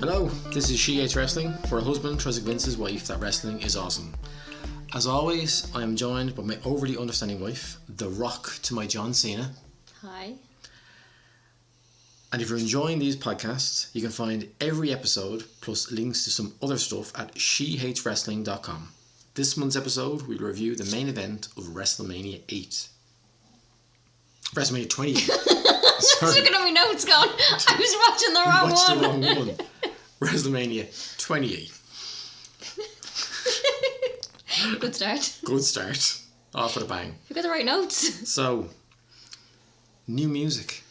Hello, this is She Hates Wrestling, where a husband tries to convince his wife that wrestling is awesome. As always, I am joined by my overly understanding wife, the Rock to my John Cena. Hi. And if you're enjoying these podcasts, you can find every episode plus links to some other stuff at shehateswrestling.com. This month's episode, we'll review the main event of WrestleMania 8. WrestleMania 28. Sorry. Looking at my notes going, I was watching the wrong Watched one. the wrong one. WrestleMania 28. Good start. Good start. Off with a bang. You got the right notes. So, new music.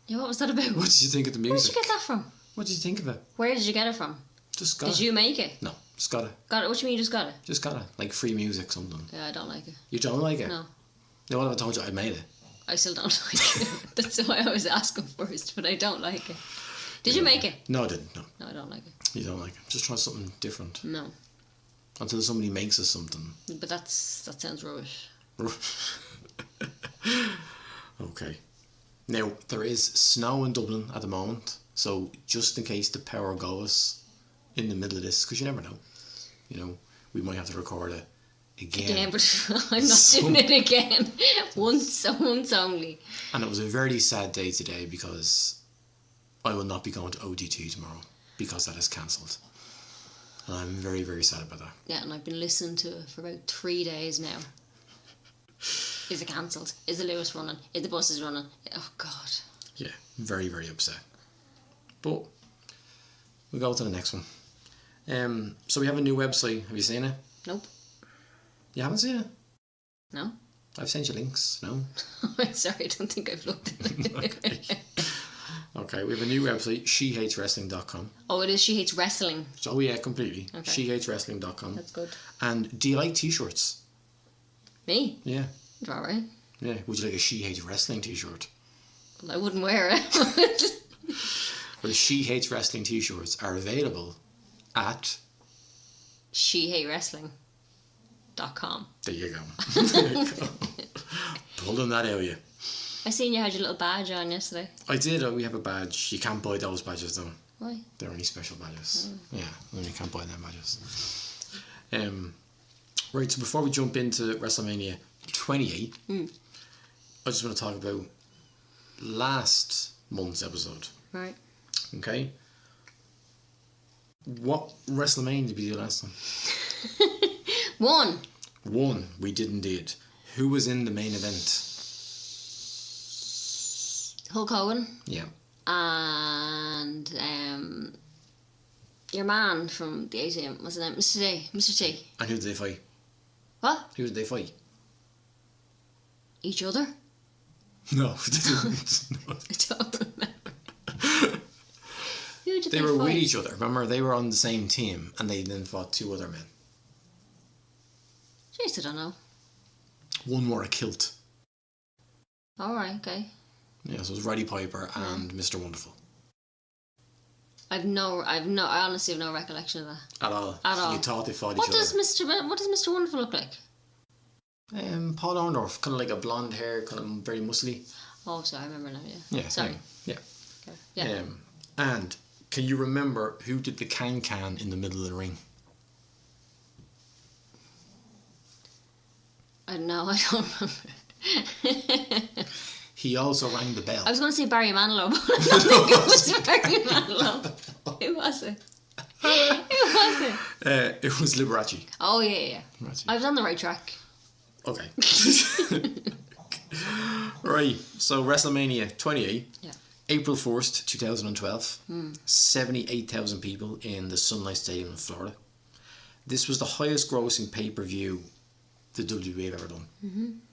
Yeah, what was that about? What did you think of the music? Where did you get that from? What did you think of it? Where did you get it from? Just got Did it. you make it? No, just got it. Got it? What do you mean you just got it? Just got it. Like free music, something. Yeah, I don't like it. You don't like it? No. No, what if I told you I made it? I still don't like it. That's why I was asking first, but I don't like it. Did you make it? No, I didn't. No. No, I don't like it. You don't like it. Just try something different. No. Until somebody makes us something. But that sounds rubbish. Okay. Now, there is snow in Dublin at the moment, so just in case the power goes in the middle of this, because you never know, you know, we might have to record it again. But I'm not doing it again. Once only. And it was a very sad day today because I will not be going to ODT tomorrow because that is cancelled. And I'm very, very sad about that. Yeah, and I've been listening to it for about 3 days now. Is it cancelled? Is the Lewis running? Is the buses running? Oh, God. Yeah, very, very upset. But we'll go to the next one. So we have a new website. Have you seen it? Nope. You haven't seen it? No? I've sent you links. No? I'm sorry, I don't think I've looked at it. Okay, we have a new website, shehateswrestling.com. Oh, it is She Hates Wrestling. Oh yeah, completely. Okay. Shehateswrestling.com. That's good. And do you like t-shirts? Me? Yeah. It's alright. Yeah. Would you like a She Hates Wrestling t-shirt? Well, I wouldn't wear it. Well, the She Hates Wrestling t-shirts are available at... shehatewrestling.com. There you go. There you go. Pulling that out of you. I seen you had your little badge on yesterday. I did. We have a badge. You can't buy those badges though. Why? They're only special badges. Yeah, you can't buy them badges. Right, so before we jump into WrestleMania 28, I just want to talk about last month's episode. Right. Okay? What WrestleMania did we do last time? One. We did indeed. Who was in the main event? Hulk Hogan. Yeah. And your man from the ATM, what's his name? Mr. T. Mr. T. And who did they fight? What? Who did they fight? Each other? No, they didn't. No. I don't remember. Who did They were fight? with each other. Remember, they were on the same team and they then fought two other men. Jeez, I don't know. One wore a kilt. Alright, okay. Yeah, so it was Roddy Piper and Mr. Wonderful. I honestly have no recollection of that. At all. At all. You thought they fought What each other. What does Mr. Wonderful look like? Paul Orndorff, kind of like a blonde hair, kind of very muscly. Oh, sorry, I remember now, yeah. Yeah. Sorry. Yeah. Okay. Yeah. And can you remember who did the can in the middle of the ring? No, I don't remember. He also rang the bell. I was going to say Barry Manilow, but I don't think it was Barry Manilow. Who was it? Who was it? It was Liberace. Oh, yeah. Liberace. I was on the right track. Okay. Right, so WrestleMania 28, Yeah. April 1st, 2012. 78,000 people in the Sunlight Stadium in Florida. This was the highest grossing pay-per-view the WWE have ever done.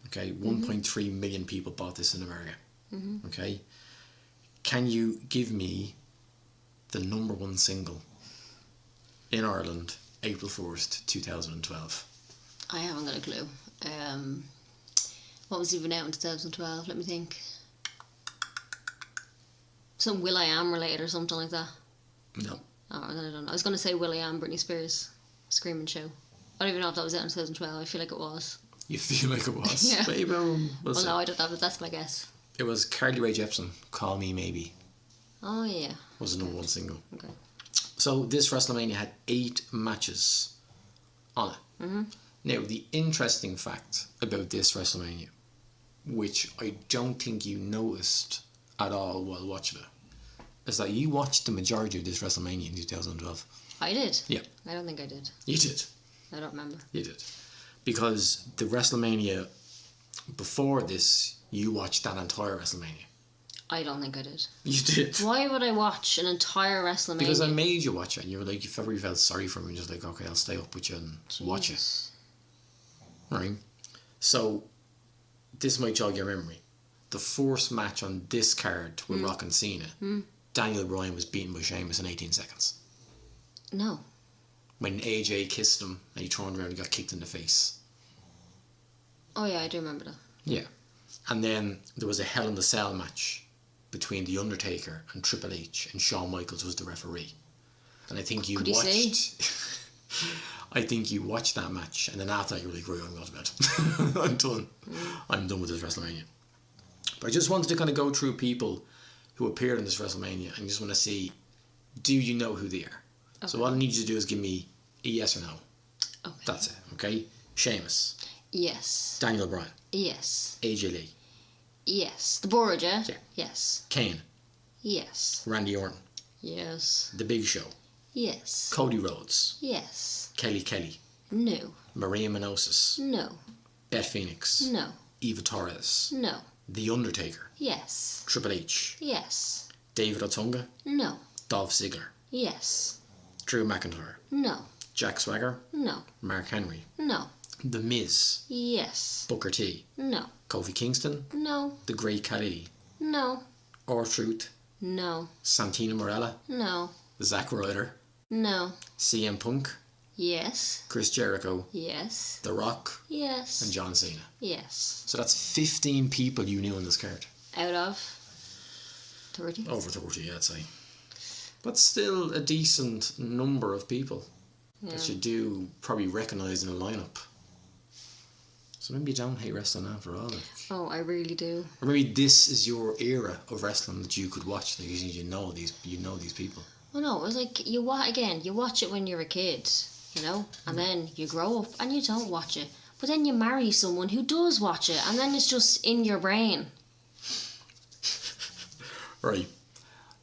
Okay, 1.3 million people bought this in America. Okay, can you give me the number one single? in Ireland, April 1st, 2012? I haven't got a clue. What was even out in 2012? Let me think. Some Will.i.am related or something like that. No. Oh, I don't know. I was going to say Will.i.am, Britney Spears, Screaming Show. I don't even know if that was out in 2012. I feel like it was. You feel like it was? Yeah. Maybe. We'll see. No, I don't know, but that's my guess. It was Carly Rae Jepsen, Call Me Maybe. Oh, yeah. Was the number one single. Okay. So this WrestleMania had 8 matches on it. Mm-hmm. Now, the interesting fact about this WrestleMania, which I don't think you noticed at all while watching it, is that you watched the majority of this WrestleMania in 2012. I did? Yeah. I don't think I did. You did. I don't remember. You did. Because the WrestleMania before this, you watched that entire WrestleMania. I don't think I did. You did. Why would I watch an entire WrestleMania? Because I made you watch it, and you were like, you probably felt sorry for me, and just like, okay, I'll stay up with you and watch it. Right? So, this might jog your memory. The first match on this card with Rock and Cena, Daniel Bryan was beaten by Sheamus in 18 seconds. No. When AJ kissed him, and he turned around and got kicked in the face. Oh yeah, I do remember that. Yeah. And then there was a Hell in the Cell match between The Undertaker and Triple H, and Shawn Michaels was the referee. And I think you Could he watched... I think you watched that match, and then after that you were like, right, I'm going to bed. I'm done. I'm done with this WrestleMania. But I just wanted to kind of go through people who appeared in this WrestleMania, and just want to see, do you know who they are? Okay. So what I need you to do is give me a yes or no. Okay. That's it, okay? Sheamus. Yes. Daniel Bryan. Yes. AJ Lee. Yes. The Board, yeah? Yeah. Yes. Kane. Yes. Randy Orton. Yes. The Big Show. Yes. Cody Rhodes. Yes. Kelly. No. Maria Menounos. No. Beth Phoenix. No. Eva Torres. No. The Undertaker. Yes. Triple H. Yes. David Otunga. No. Dolph Ziggler. Yes. Drew McIntyre. No. Jack Swagger. No. Mark Henry. No. The Miz. Yes. Booker T. No. Kofi Kingston. No. The Great Khali. No. R-Truth. No. Santino Marella. No. Zack Ryder. No. CM Punk. Yes. Chris Jericho. Yes. The Rock. Yes. And John Cena. Yes. So that's 15 people you knew on this card. Out of 30? Over 30, I'd say. But still a decent number of people that you do probably recognise in a lineup. So maybe you don't hate wrestling after all. Like. Oh, I really do. Or maybe this is your era of wrestling that you could watch. Like you know these people. Well, no, it was like you watch it when you're a kid, you know, and then you grow up and you don't watch it. But then you marry someone who does watch it, and then it's just in your brain. Right.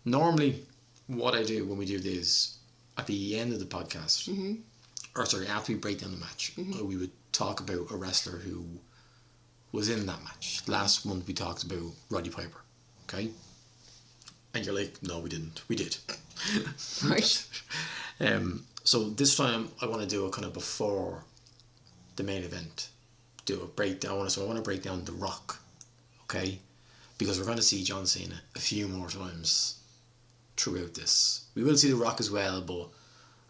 Normally, what I do when we do this, at the end of the podcast, after we break down the match, we would talk about a wrestler who was in that match. Last month we talked about Roddy Piper, okay? And you're like, no, we didn't. We did. Right. So this time I want to do a kind of before the main event. Do a breakdown. So I want to break down The Rock, okay? Because we're going to see John Cena a few more times throughout this. We will see The Rock as well, but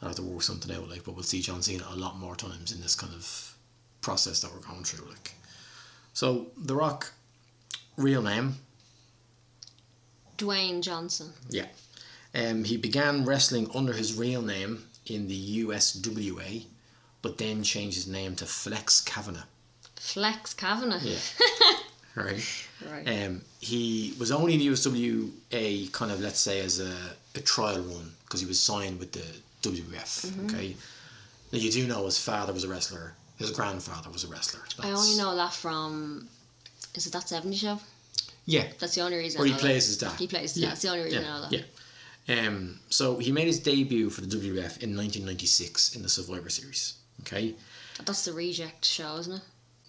I'll have to work something out, like, but we'll see John Cena a lot more times in this kind of process that we're going through, like. So, The Rock, real name? Dwayne Johnson. Yeah. He began wrestling under his real name in the USWA, but then changed his name to Flex Kavanagh. Flex Kavanagh? Yeah. Right. Right. He was only in the USWA kind of, let's say, as a trial run, because he was signed with the WWF, okay? Now, you do know his father was a wrestler, his grandfather was a wrestler. I only know that from, is it That 70 Show? Yeah. That's the only reason Or I he know plays that. his dad. He plays his dad, that's the only reason I know that. Yeah. So he made his debut for the WWF in 1996 in the Survivor Series, okay? That's the Reject show, isn't it?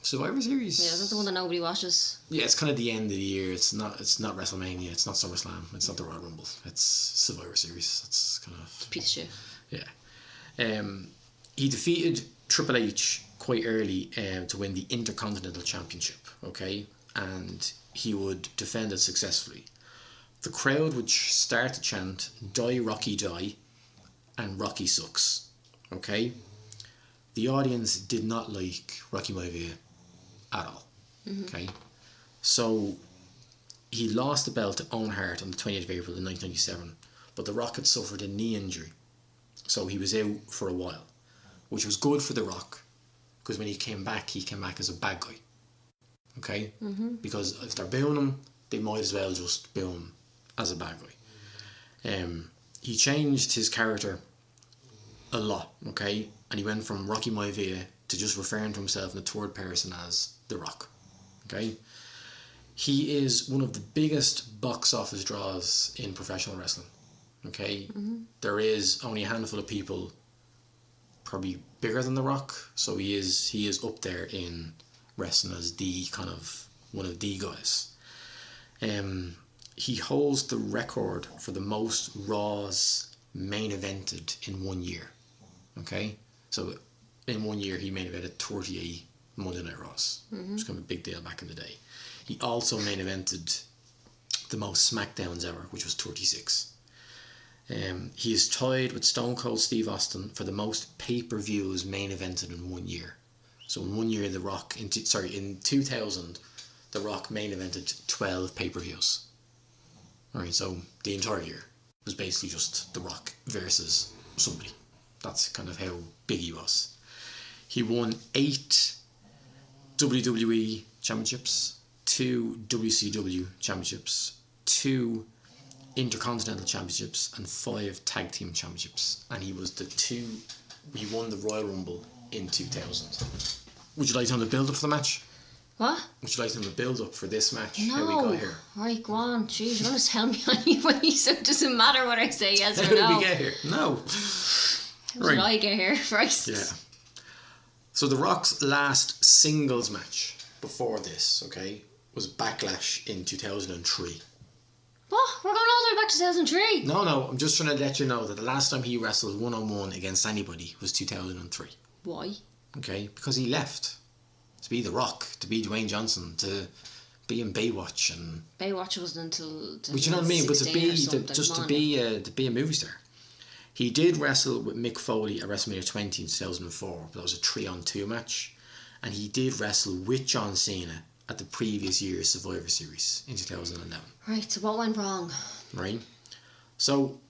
Survivor Series? Yeah, that's the one that nobody watches. Yeah, it's kind of the end of the year. It's not WrestleMania. It's not SummerSlam. It's not the Royal Rumble. It's Survivor Series. It's kind of... Piece of shit. Yeah. He defeated Triple H quite early to win the Intercontinental Championship, okay? And he would defend it successfully. The crowd would start to chant, "Die Rocky Die," and "Rocky sucks." Okay? The audience did not like Rocky Maivia at all. Okay? So he lost the belt to Owen Hart on the 28th of April in 1997, but The Rock had suffered a knee injury. So he was out for a while, which was good for The Rock, because when he came back as a bad guy. Okay? Because if they're booing him, they might as well just boo him as a bad guy. He changed his character a lot, okay? And he went from Rocky Maivia to just referring to himself in the third person as The Rock, okay? He is one of the biggest box office draws in professional wrestling, okay? There is only a handful of people probably bigger than The Rock, so he is up there in wrestling as the kind of one of the guys. He holds the record for the most Raws main evented in 1 year. Okay? So in 1 year he main evented 38 Monday Night Raws. Which was kind of a big deal back in the day. He also main evented the most SmackDowns ever, which was 36. He is tied with Stone Cold Steve Austin for the most pay-per-views main evented in 1 year. So in 1 year, The Rock, in 2000, The Rock main evented 12 pay-per-views. Alright, so the entire year was basically just The Rock versus somebody. That's kind of how big he was. He won 8 WWE championships, 2 WCW championships, 2 Intercontinental championships, and 5 tag team championships. And he won the Royal Rumble in 2000. Would you like to know the build up for the match? What? Would you like to know the build up for this match? No. How we got here? Right, go on. Jeez, you're going to tell me anyway, so it doesn't matter what I say, yes or How no. did we get here? No. How did I get here first? Yeah. So The Rock's last singles match before this, okay, was Backlash in 2003. What? We're going all the way back to 2003? No, I'm just trying to let you know that the last time he wrestled one-on-one against anybody was 2003. Why? Okay, because he left to be The Rock, to be Dwayne Johnson, to be in Baywatch, and Baywatch wasn't until but you know what I mean. But to be a movie star, he did wrestle with Mick Foley at WrestleMania 20 in 2004, but that was a 3-on-2 match, and he did wrestle with John Cena at the previous year's Survivor Series in 2011. Right. So what went wrong? Right. So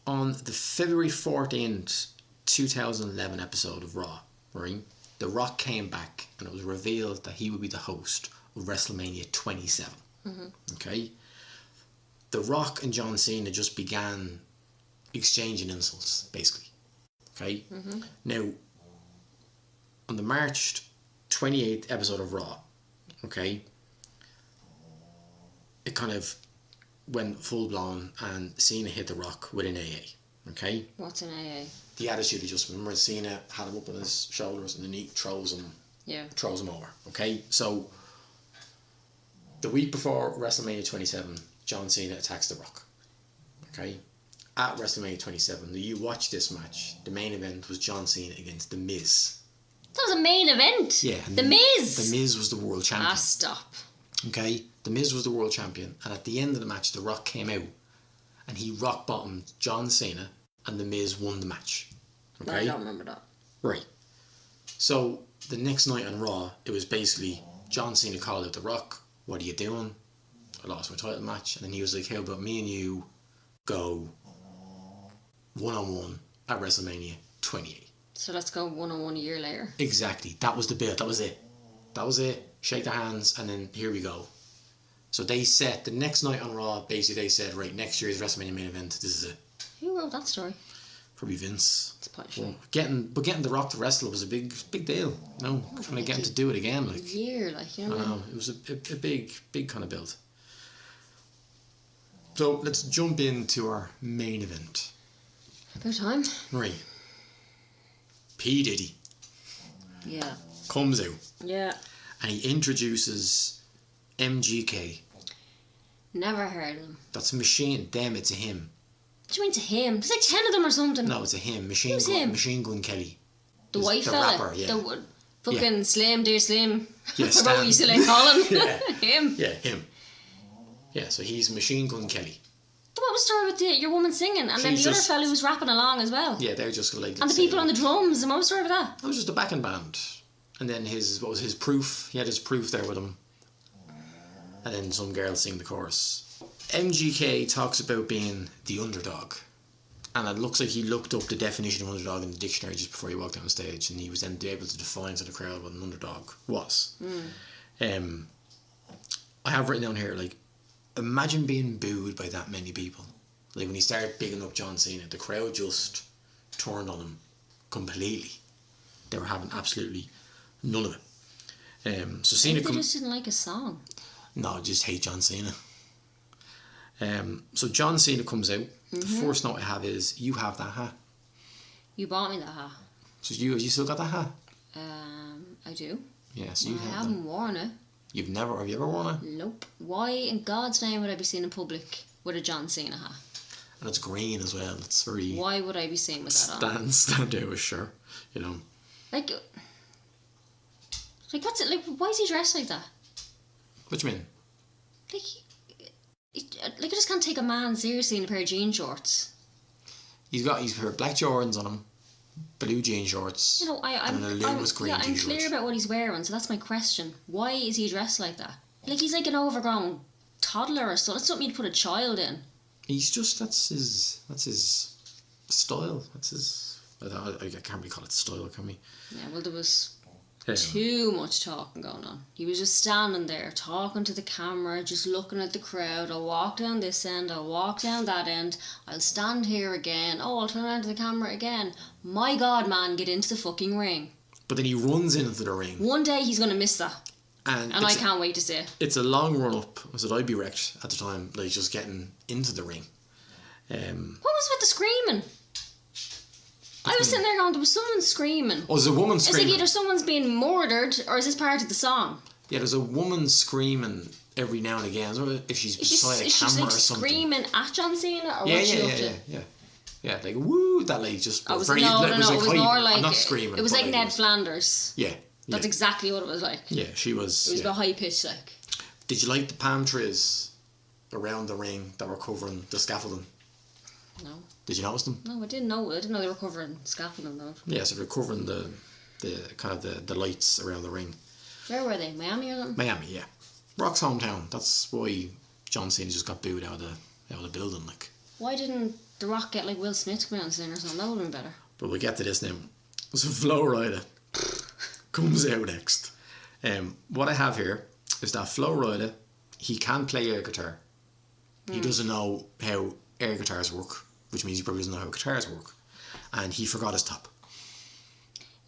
on the February 14th, 2011 episode of Raw, right, The Rock came back and it was revealed that he would be the host of WrestleMania 27. Okay? The Rock and John Cena just began exchanging insults, basically. Okay? Now, on the March 28th episode of Raw, okay, it kind of went full blown and Cena hit The Rock with an AA. Okay? What's an AA? The attitude adjustment. Remember, Cena had him up on his shoulders and then he throws him over. Okay, so the week before WrestleMania 27, John Cena attacks The Rock. Okay, at WrestleMania 27, you watch this match. The main event was John Cena against The Miz. That was a main event. Yeah, The Miz. The Miz was the world champion. Ah, stop. Okay, The Miz was the world champion, and at the end of the match, The Rock came out and he rock bottomed John Cena, and The Miz won the match. Okay? I don't remember that. Right. So the next night on Raw, it was basically John Cena called out The Rock. What are you doing? I lost my title match. And then he was like, how about me and you go one-on-one at WrestleMania 28. So let's go one-on-one a year later. Exactly. That was the build. That was it. Shake their hands and then here we go. So they set the next night on Raw, basically they said, right, next year's WrestleMania main event, this is it. Who wrote that story? Probably Vince. It's probably well, getting The Rock to wrestle was a big deal. You know, kind of getting to do it again, like. A year, like, you know. I know, it was a big kind of build. So let's jump into our main event. About time. Right. P. Diddy. Yeah. Comes out. Yeah. And he introduces MGK. Never heard of him. That's a machine. Damn, it's a him. What do you mean to him? There's like 10 of them or something. No, it's a him. Who's him? Machine Gun Kelly. The He's white the fella? rapper, yeah. The fucking Slim, dear Slim. Yeah, I forgot what you used to like call him. Yeah. Him. Yeah, him. Yeah, so he's Machine Gun Kelly. What was the story with your woman singing, and then the other fella who was rapping along as well? Yeah, they're just like. And the people on the drums, and what was the story with that? That was just a backing band, and then his proof? He had his proof there with him, and then some girl sing the chorus. MGK talks about being the underdog, and it looks like he looked up the definition of underdog in the dictionary just before he walked on stage, and he was then able to define to the crowd what an underdog was. I have written down here, like, imagine being booed by that many people. Like, when he started bigging up John Cena, the crowd just turned on him completely. They were having absolutely none of it. So Cena They just didn't like his song. No, just hate John Cena. So John Cena comes out. The first note I have is, you have that hat. You bought me that hat. So you still got that hat? I do. Yeah, so you I have haven't that. worn it. Have you ever worn it? Nope. Why in God's name would I be seen in public with a John Cena hat? And it's green as well. It's very... Why would I be seen with that on? Stand out, sure. You know. Like what's it like? Why is he dressed like that? What do you mean? Like I just can't take a man seriously in a pair of jean shorts. He's got black Jordans on him, blue jean shorts, You know, and a luminous green I'm t-shirt. clear about what he's wearing, so that's my question. Why is he dressed like that? Like he's like an overgrown toddler or something. That's something you'd put a child in. He's just that's his style. That's his. I can't really call it style, can we? Yeah, well there was too much talking going on. He was just standing there talking to the camera, just looking at the crowd. I'll walk down this end, I'll walk down that end, I'll stand here again. Oh, I'll turn around to the camera again. My God, man, get into the fucking ring. But then he runs into the ring. One day he's going to miss that. And I can't wait to see it. It's a long run up. I said I'd be wrecked at the time, like just getting into the ring. What was with the screaming? I was sitting there going, there was someone screaming. Oh, there's a woman It's screaming. like either someone's being murdered or is this part of the song? Yeah, there's a woman screaming every now and again. I don't know if she's beside a camera like or something. Screaming at John Cena or Yeah, what's she up yeah, to? yeah, yeah. Yeah, like woo, that lady just. Oh, it was very, no, it was it was like, more like I'm not screaming. It was but like Ned Flanders. Yeah, That's exactly what it was like. Yeah, she was. It was a high pitch like. Did you like the palm trees around the ring that were covering the scaffolding? No. Did you notice them? No, I didn't know. I didn't know they were covering scaffolding though. Yeah, so they're covering the kind of the lights around the ring. Where were they? Miami or something? Miami, yeah. Rock's hometown. That's why John Cena just got booed out of the building, like. Why didn't The Rock get like Will Smith to come out and sing or something? That would have been better. But we'll get to this now. So Flo Rida comes out next. What I have here is that Flo Rida, he can play air guitar. He doesn't know how air guitars work, which means he probably doesn't know how guitars work. And he forgot his top.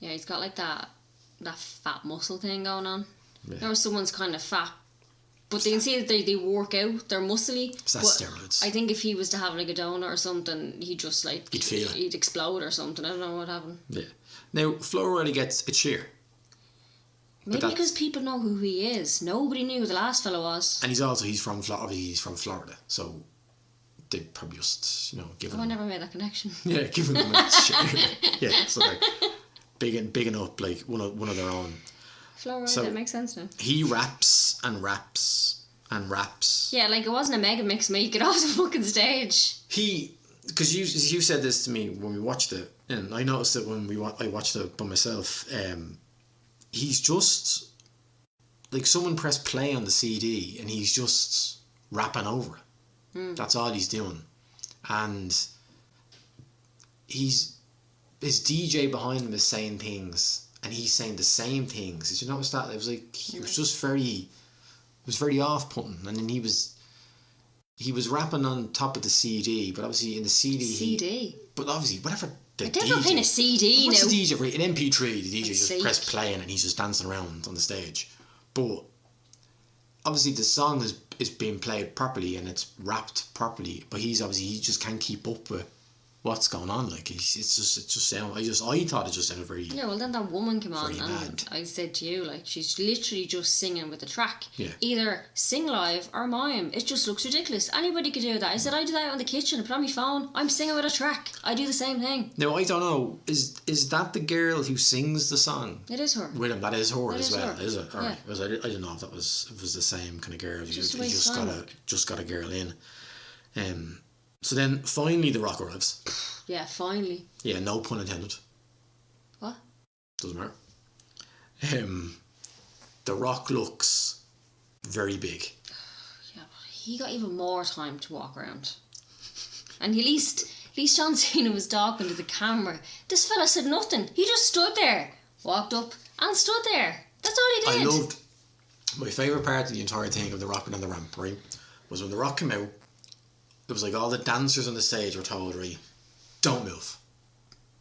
Yeah, he's got like that fat muscle thing going on. Yeah. There was someone's kind of fat, but they can see that they work out, they're muscly. So that's steroids. I think if he was to have like a donut or something, he'd just like He'd feel it. He'd explode or something. I don't know what happened. Yeah. Now Flo Rida gets a cheer. Maybe because people know who he is. Nobody knew who the last fellow was. And he's from Florida, so they probably just give him. I never made that connection. Yeah, giving them a cheer. Yeah, so they're bigging up like one of their own. Florida, So- that makes sense now. He raps and raps and raps. Yeah, like it wasn't a mega mix make it off the fucking stage. Because you said this to me when we watched it, and I noticed it when I watched it by myself. He's just like someone pressed play on the CD and he's just rapping over it. That's all he's doing, and his DJ behind him is saying things, and he's saying the same things. Did you notice that? It was like it was just very off-putting, and then he was rapping on top of the CD, but obviously in the CD. But obviously whatever. The I definitely playing a CD What's now. the DJ? Right, an MP3, the DJ Let's just see. press play and he's just dancing around on the stage. But obviously the song is being played properly and it's rapped properly, but he just can't keep up with what's going on. Like it just sound. I thought it just sounded very. Yeah, well then that woman came on Very and bad. I said to you, like, she's literally just singing with the track. Yeah. Either sing live or mime. It just looks ridiculous. Anybody could do that. I said I do that on the kitchen, I put on my phone, I'm singing with a track. I do the same thing. Now I don't know. Is that the girl who sings the song? It is her. With him, that is her That as is well, her. is it? All Yeah. right. Because I didn't know if it was the same kind of girl. Just You the way just it's got a girl in. So then finally The Rock arrives. Yeah, finally. Yeah, no pun intended. What? Doesn't matter. The Rock looks very big. Yeah, he got even more time to walk around. And at least John Cena was talking to the camera. This fella said nothing. He just stood there, walked up and stood there. That's all he did. I loved, my favourite part of the entire thing of The Rock being on the ramp, right, was when The Rock came out, it was like all the dancers on the stage were told, right, don't move.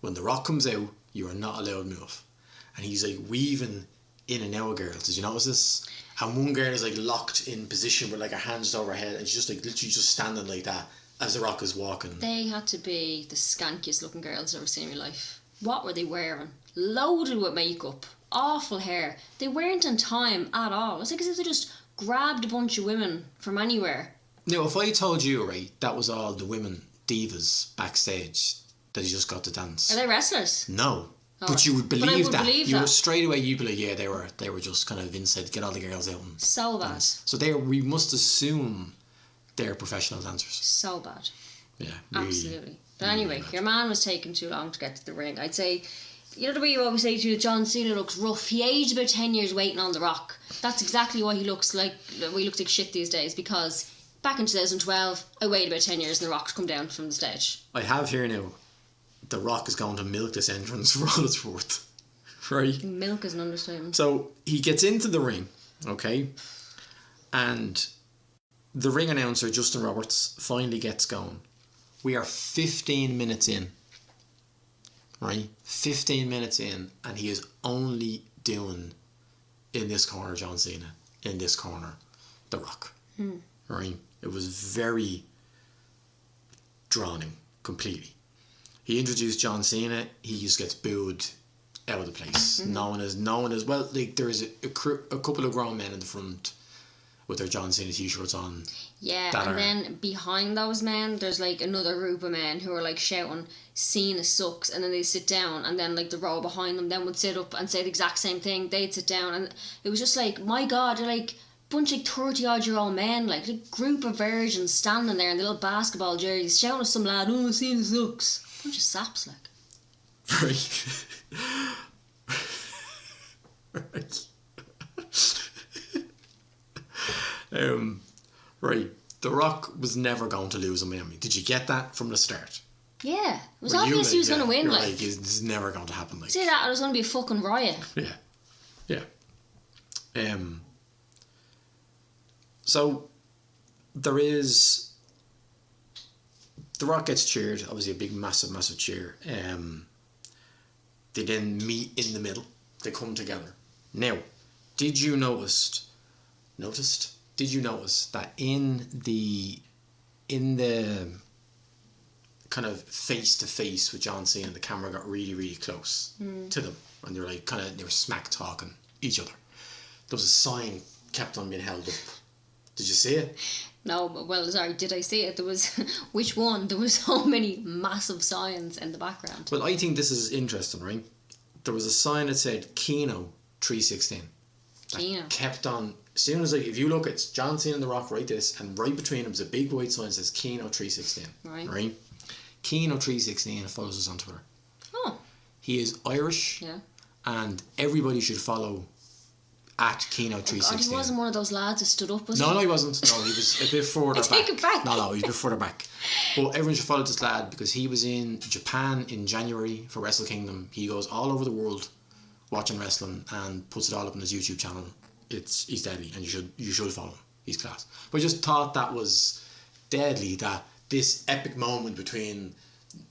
When The Rock comes out, you are not allowed to move. And he's like weaving in and out of girls. Did you notice this? And one girl is like locked in position with like her hands over her head, and she's just like literally just standing like that as The Rock is walking. They had to be the skankiest looking girls I've ever seen in my life. What were they wearing? Loaded with makeup, awful hair. They weren't in time at all. It's like as if they just grabbed a bunch of women from anywhere. Now, if I told you, right, that was all the women divas backstage that he just got to dance. Are they wrestlers? No. Oh, But you would but I believe would that. believe You that. were straight away. You'd be like, yeah, they were just kind of inside. Get all the girls out. And So bad. dance. So we must assume they're professional dancers. So bad. Yeah, Absolutely. But really anyway, bad. your man was taking too long to get to the ring. I'd say, you know the way you always say to you, John Cena looks rough. He aged about 10 years waiting on The Rock. That's exactly why he looks like, well, he looks like shit these days, because back in 2012, I waited about 10 years and The Rock to come down from the stage. I have here now, The Rock is going to milk this entrance for all it's worth. Right? Milk is an understatement. So he gets into the ring, okay, and the ring announcer, Justin Roberts, finally gets going. We are 15 minutes in, right? 15 minutes in, and he is only doing, in this corner, John Cena, in this corner, The Rock, right? It was very drowning, completely. He introduced John Cena, he just gets booed out of the place. No one is, well, like, there is a couple of grown men in the front with their John Cena t-shirts on. Yeah, and then behind those men, there's like another group of men who are like shouting, Cena sucks, and then they sit down, and then like the row behind them then would sit up and say the exact same thing. They'd sit down, and it was just like, my God, they're like bunch of 30-odd-year-old men, like a group of virgins standing there in the little basketball jerseys shouting at some lad, oh, Cena sucks. Bunch of saps, like. Right. Right. Right. The Rock was never going to lose in Miami. Did you get that from the start? Yeah, it was Were you obvious he was going to win. you're Like, this is never going to happen. Like, say that, it was going to be a fucking riot. Yeah. So there is, The Rock gets cheered. Obviously, a big, massive cheer. They then meet in the middle. They come together. Now, did you notice that in the kind of face to face with John Cena, the camera got really, really close to them, and they were smack talking each other. There was a sign kept on being held up. Did you see it? No, but well, sorry, did I see it? There was, which one? There was so many massive signs in the background. Well, I think this is interesting, right? There was a sign that said Keno 316. Keno. Kept on, as soon as, like, if you look, it's John Cena and The Rock right this, and right between them is a big white sign that says Keno 316. Right? Keno 316 follows us on Twitter. Oh. He is Irish. Yeah. And everybody should follow at Keno 316. God, he wasn't one of those lads that stood up, was he? No, he wasn't. No, he was a bit further back. Take it back. No, he was a bit further back. But everyone should follow this lad because he was in Japan in January for Wrestle Kingdom. He goes all over the world watching wrestling and puts it all up on his YouTube channel. He's deadly, and you should follow him. He's class. But I just thought that was deadly, that this epic moment between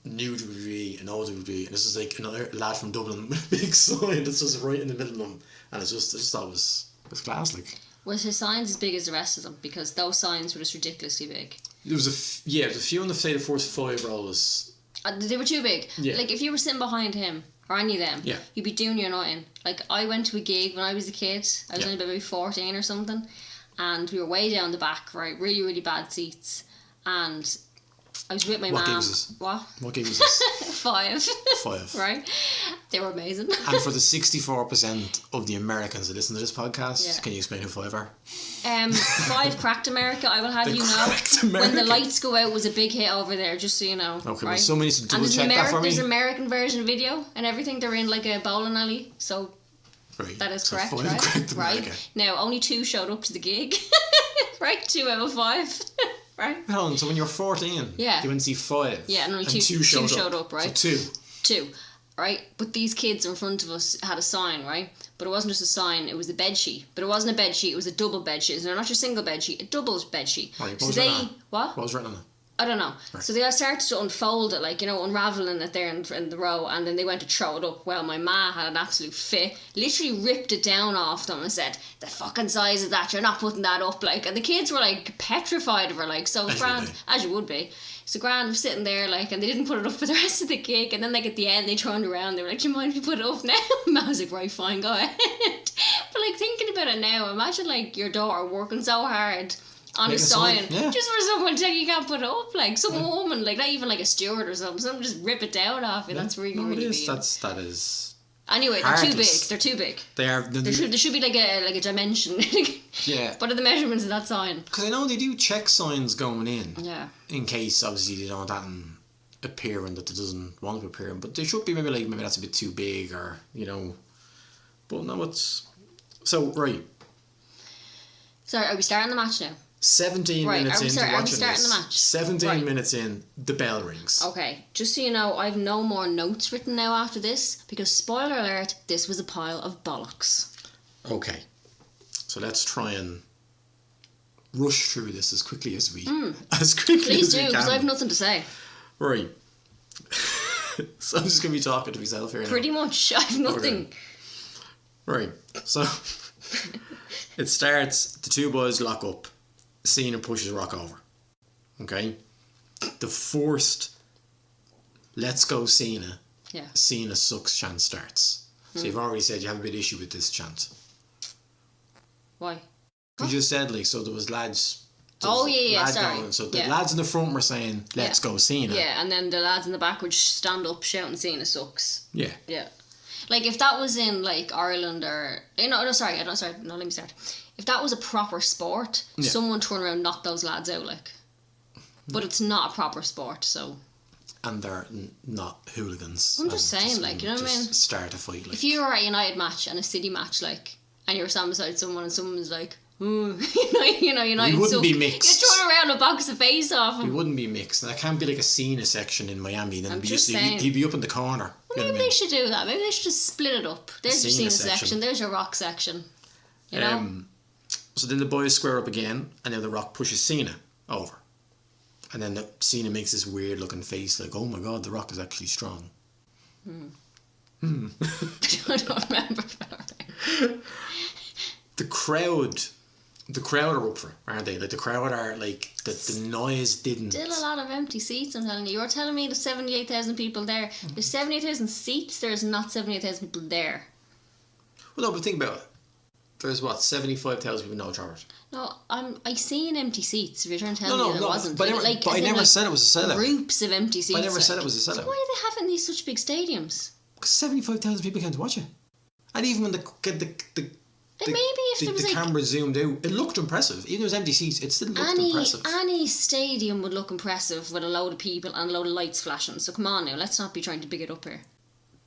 new WWE and old WWE, and this is like another lad from Dublin with a big sign that's just right in the middle of them, and I just thought it was class. Like, Was his signs as big as the rest of them? Because those signs were just ridiculously big. there was there was a few in the say the first 5 rows. They were too big. Yeah. Like, if you were sitting behind him, or any of them, Yeah. you'd be doing your nutting. Like, I went to a gig when I was a kid. I was Yeah. only about maybe 14 or something. And we were way down the back, right? Really, really bad seats. And I was with my What mum. gig was this? What? What gig was this? 5. 5. Right? They were amazing. And for the 64% of the Americans that listen to this podcast, Yeah. can you explain who 5 are? 5 Cracked America, I will have The you know. Cracked When the America. lights go out was a big hit over there, just so you know. Okay, right? well, somebody needs to And double check that for me. there's an American version video and everything. They're in like a bowling alley, so Right. that is So correct, 5 right? Cracked Right. America. Now, only 2 showed up to the gig. Right? 2 out of 5. Right? Hold on, so when you're 14, Yeah. you went to see 5. Yeah, and only two showed up, right? So 2. 2, right? But these kids in front of us had a sign, right? But it wasn't just a sign, it was a bed sheet. But it wasn't a bed sheet, it was a double bed sheet. So not your single bed sheet, a double bed sheet. Right, what so was they, written on it? what? What was written on it? I don't know. Right. So they started to unfold it, like, you know, unraveling it there in the row, and then they went to throw it up. Well, my ma had an absolute fit, literally ripped it down off them and said, the fucking size of that, you're not putting that up, like, and the kids were, like, petrified of her, like, so As you Grand, would be. as you would be. So Grand was sitting there, like, and they didn't put it up for the rest of the gig, and then, like, at the end, they turned around, they were like, do you mind if you put it up now? Ma was like, right, fine, go ahead. But, like, thinking about it now, imagine, like, your daughter working so hard on Make a a sign, sign, yeah. just for someone to tell you can't put it up, like some woman, like not even like a steward or something, someone just rip it down off you. That's really, No, really it is. mean. That is. Anyway, they're too big. heartless. They're too big. They are. There should be like a dimension. Yeah. What are the measurements of that sign? Because I know they do check signs going in. Yeah. In case, obviously, they don't want that appearing that it doesn't want to appear. But they should be maybe that's a bit too big or, you know. But no, it's. So, right. Sorry, are we starting the match now? 17 Right, minutes are we into starting watching the this. match? 17 Right. minutes in, the bell rings. Okay, just so you know, I've no more notes written now after this because spoiler alert, this was a pile of bollocks. Okay. So let's try and rush through this as quickly as we as quickly Please as do, we because can. I have nothing to say. Right. So I'm just gonna be talking to myself here now. Pretty much, I have nothing. Right. So it starts, the two boys lock up. Cena pushes Rock over. Okay? The first Let's Go Cena, Yeah. Cena sucks chant starts. So you've already said you have a bit issue with this chant. Why? You just said, like, so there was lads. there Oh, was yeah, lad sorry. going, so the Yeah. lads in the front were saying, Let's Yeah. Go Cena. Yeah, and then the lads in the back would stand up shouting Cena sucks. Yeah. Yeah. Like if that was in like Ireland or no, sorry, let me start. If that was a proper sport, Yeah. someone turn around and knock those lads out like. But it's not a proper sport, so And they're not hooligans. I'm just and saying, like, you know what I just mean? Start a fight, like. if you were at a United match and a City match, like, and you were standing beside someone and someone's like, United wouldn't suck, be mixed. you turn around and box the face off It him. wouldn't be mixed. That can't be like a Cena section in Miami. Then I'm be just saying. he'd be up in the corner. You know Maybe what I they mean? should do that. Maybe they should just split it up. There's your Cena Cena section. section. There's your Rock section. You know? So then the boys square up again, and now the Rock pushes Cena over. And then Cena makes this weird looking face like, oh my god, the Rock is actually strong. I don't remember. The crowd are up for it, aren't they? Like the crowd are like, the noise didn't. Still a lot of empty seats, I'm telling you. You're telling me there's 78,000 people there. There's 78,000 seats, there's not 78,000 people there. Well, no, but think about it. There's what, 75,000 people know Charlotte. No, I seen empty seats. If you're trying to tell No, me there wasn't. but Like, I as in, never like, said it was a sellout. groups of empty seats. I never said like. it was a So sellout. why do they have it in these such big stadiums? Because 75,000 people came to watch it. And even when the Like maybe if there was the like camera zoomed out, it looked impressive. Even though it was empty seats, it still looked impressive. any stadium would look impressive with a load of people and a load of lights flashing. So come on now, let's not be trying to big it up here.